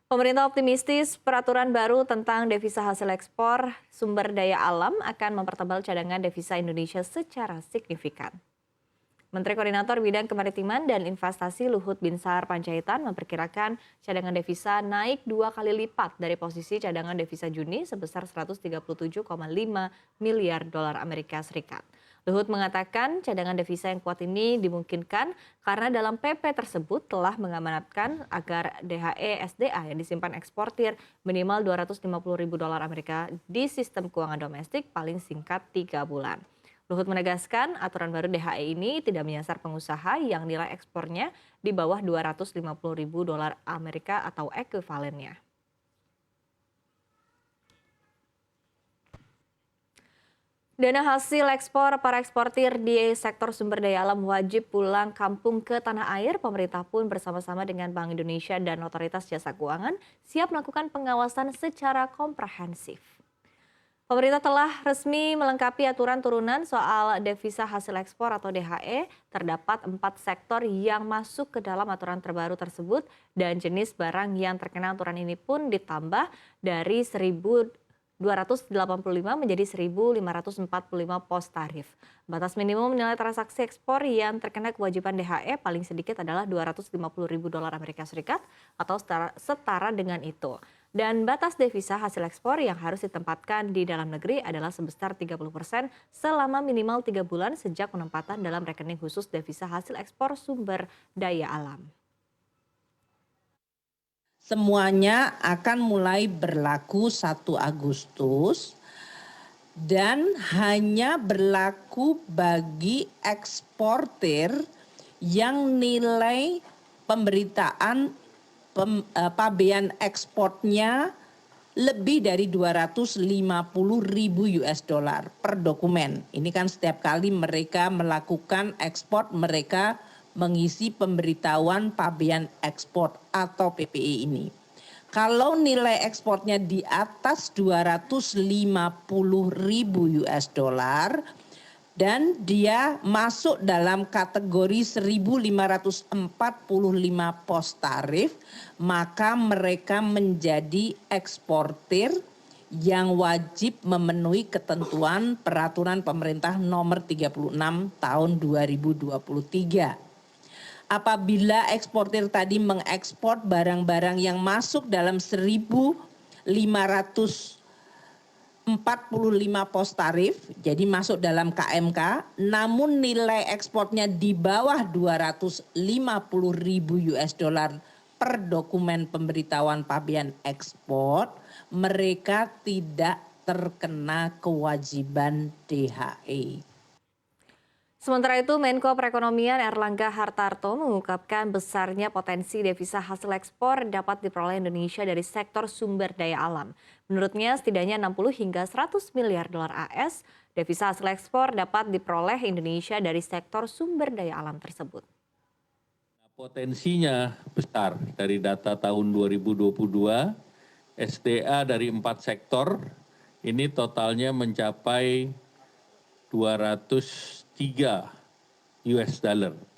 Pemerintah optimistis peraturan baru tentang devisa hasil ekspor sumber daya alam akan mempertebal cadangan devisa Indonesia secara signifikan. Menteri Koordinator Bidang Kemaritiman dan Investasi Luhut Binsar Panjaitan memperkirakan cadangan devisa naik 2 kali lipat dari posisi cadangan devisa Juni sebesar 137,5 miliar dolar Amerika Serikat. Luhut mengatakan cadangan devisa yang kuat ini dimungkinkan karena dalam PP tersebut telah mengamanatkan agar DHE SDA yang disimpan eksportir minimal 250 ribu dolar Amerika di sistem keuangan domestik paling singkat 3 bulan. Luhut menegaskan aturan baru DHE ini tidak menyasar pengusaha yang nilai ekspornya di bawah 250 ribu dolar Amerika atau ekuivalennya. Dana hasil ekspor para eksportir di sektor sumber daya alam wajib pulang kampung ke tanah air. Pemerintah pun bersama-sama dengan Bank Indonesia dan Otoritas Jasa Keuangan siap melakukan pengawasan secara komprehensif. Pemerintah telah resmi melengkapi aturan turunan soal devisa hasil ekspor atau DHE. Terdapat 4 sektor yang masuk ke dalam aturan terbaru tersebut dan jenis barang yang terkena aturan ini pun ditambah dari 1.285 menjadi 1.545 pos tarif. Batas minimum nilai transaksi ekspor yang terkena kewajiban DHE paling sedikit adalah 250 ribu dolar Amerika Serikat atau setara dengan itu. Dan batas devisa hasil ekspor yang harus ditempatkan di dalam negeri adalah sebesar 30% selama minimal 3 bulan sejak penempatan dalam rekening khusus devisa hasil ekspor sumber daya alam. Semuanya akan mulai berlaku 1 Agustus dan hanya berlaku bagi eksportir yang nilai pemberitaan pabean ekspornya lebih dari 250 ribu US dollar per dokumen. Ini kan setiap kali mereka melakukan ekspor, mereka mengisi pemberitahuan pabean ekspor atau PPE ini. Kalau nilai ekspornya di atas 250 ribu US dollar dan dia masuk dalam kategori 1.545 pos tarif, maka mereka menjadi eksportir yang wajib memenuhi ketentuan peraturan pemerintah nomor 36 tahun 2023. Apabila eksportir tadi mengekspor barang-barang yang masuk dalam 1.545 pos tarif, jadi masuk dalam KMK, namun nilai ekspornya di bawah 250 ribu US dollar per dokumen pemberitahuan pabean ekspor, mereka tidak terkena kewajiban DHE. Sementara itu, Menko Perekonomian Erlangga Hartarto mengungkapkan besarnya potensi devisa hasil ekspor dapat diperoleh Indonesia dari sektor sumber daya alam. Menurutnya, setidaknya 60 hingga 100 miliar dolar AS devisa hasil ekspor dapat diperoleh Indonesia dari sektor sumber daya alam tersebut. Potensinya besar dari data tahun 2022, SDA dari 4 sektor ini totalnya mencapai 203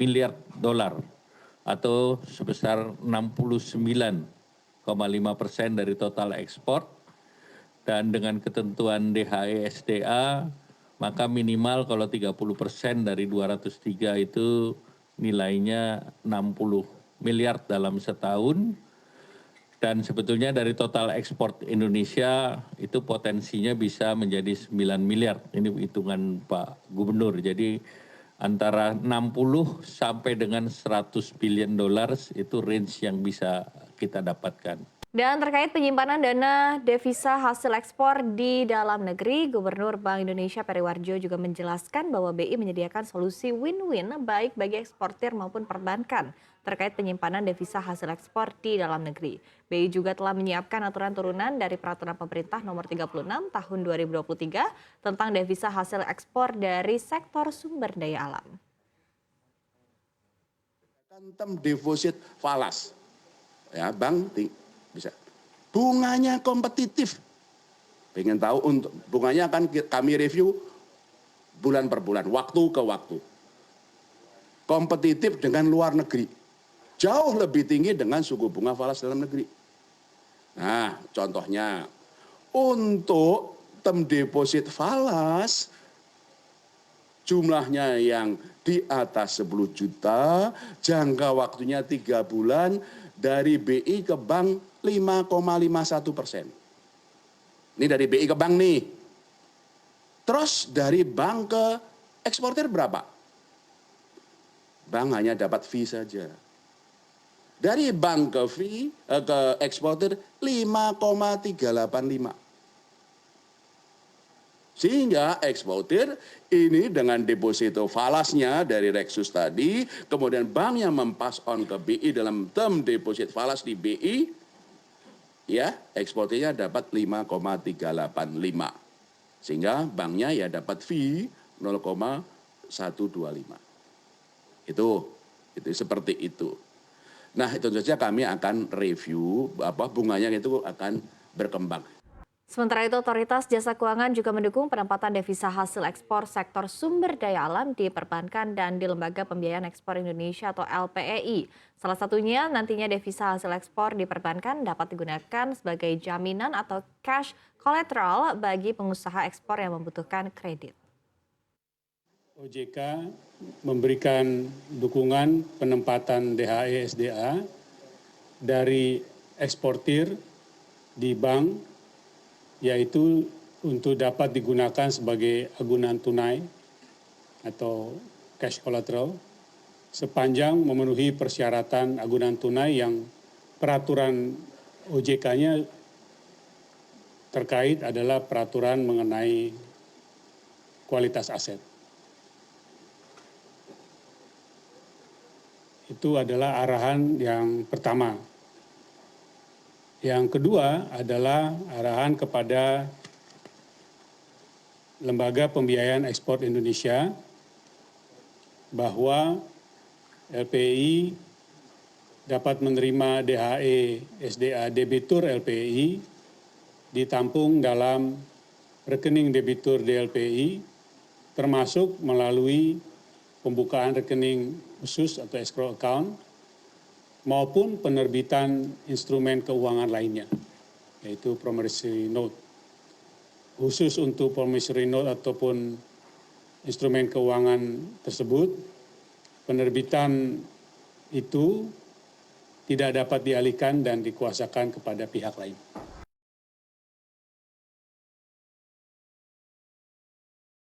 miliar dolar atau sebesar 69,5% dari total ekspor, dan dengan ketentuan DHE SDA maka minimal kalau 30% dari 203 itu nilainya 60 miliar dalam setahun. Dan sebetulnya dari total ekspor Indonesia itu potensinya bisa menjadi 9 miliar. Ini hitungan Pak Gubernur. Jadi antara 60 sampai dengan 100 billion dollars itu range yang bisa kita dapatkan. Dan terkait penyimpanan dana devisa hasil ekspor di dalam negeri, Gubernur Bank Indonesia Peri Warjio juga menjelaskan bahwa BI menyediakan solusi win-win baik bagi eksportir maupun perbankan terkait penyimpanan devisa hasil ekspor di dalam negeri. BI juga telah menyiapkan aturan turunan dari Peraturan Pemerintah Nomor 36 Tahun 2023 tentang devisa hasil ekspor dari sektor sumber daya alam. Term deposit falas, ya Bang, bisa. Bunganya kompetitif. Pengen tahu untuk bunganya akan kami review bulan per bulan, waktu ke waktu. Kompetitif dengan luar negeri. Jauh lebih tinggi dengan suku bunga falas dalam negeri. Nah, contohnya untuk term deposit falas jumlahnya yang di atas 10 juta, jangka waktunya 3 bulan, dari BI ke bank 5,51%. Ini dari BI ke bank nih. Terus dari bank ke eksportir berapa? Bank hanya dapat fee saja. Dari bank ke eksportir 5,385. Sehingga eksportir ini dengan deposito falasnya dari Reksus tadi, kemudian banknya mempas on ke BI dalam term deposit falas di BI, ya eksportirnya dapat 5,385. Sehingga banknya ya dapat fee 0,125. Itu seperti itu. Nah, itu saja kami akan review bunganya itu akan berkembang. Sementara itu, Otoritas Jasa Keuangan juga mendukung penempatan devisa hasil ekspor sektor sumber daya alam di perbankan dan di Lembaga Pembiayaan Ekspor Indonesia atau LPEI. Salah satunya nantinya devisa hasil ekspor di perbankan dapat digunakan sebagai jaminan atau cash collateral bagi pengusaha ekspor yang membutuhkan kredit. OJK memberikan dukungan penempatan DHE SDA dari eksportir di bank, yaitu untuk dapat digunakan sebagai agunan tunai atau cash collateral sepanjang memenuhi persyaratan agunan tunai yang peraturan OJK-nya terkait adalah peraturan mengenai kualitas aset. Itu adalah arahan yang pertama. Yang kedua adalah arahan kepada Lembaga Pembiayaan Ekspor Indonesia bahwa LPI dapat menerima DHE SDA debitur LPI ditampung dalam rekening debitur DLPI termasuk melalui pembukaan rekening khusus atau escrow account maupun penerbitan instrumen keuangan lainnya, yaitu promissory note. Khusus untuk promissory note ataupun instrumen keuangan tersebut, penerbitan itu tidak dapat dialihkan dan dikuasakan kepada pihak lain.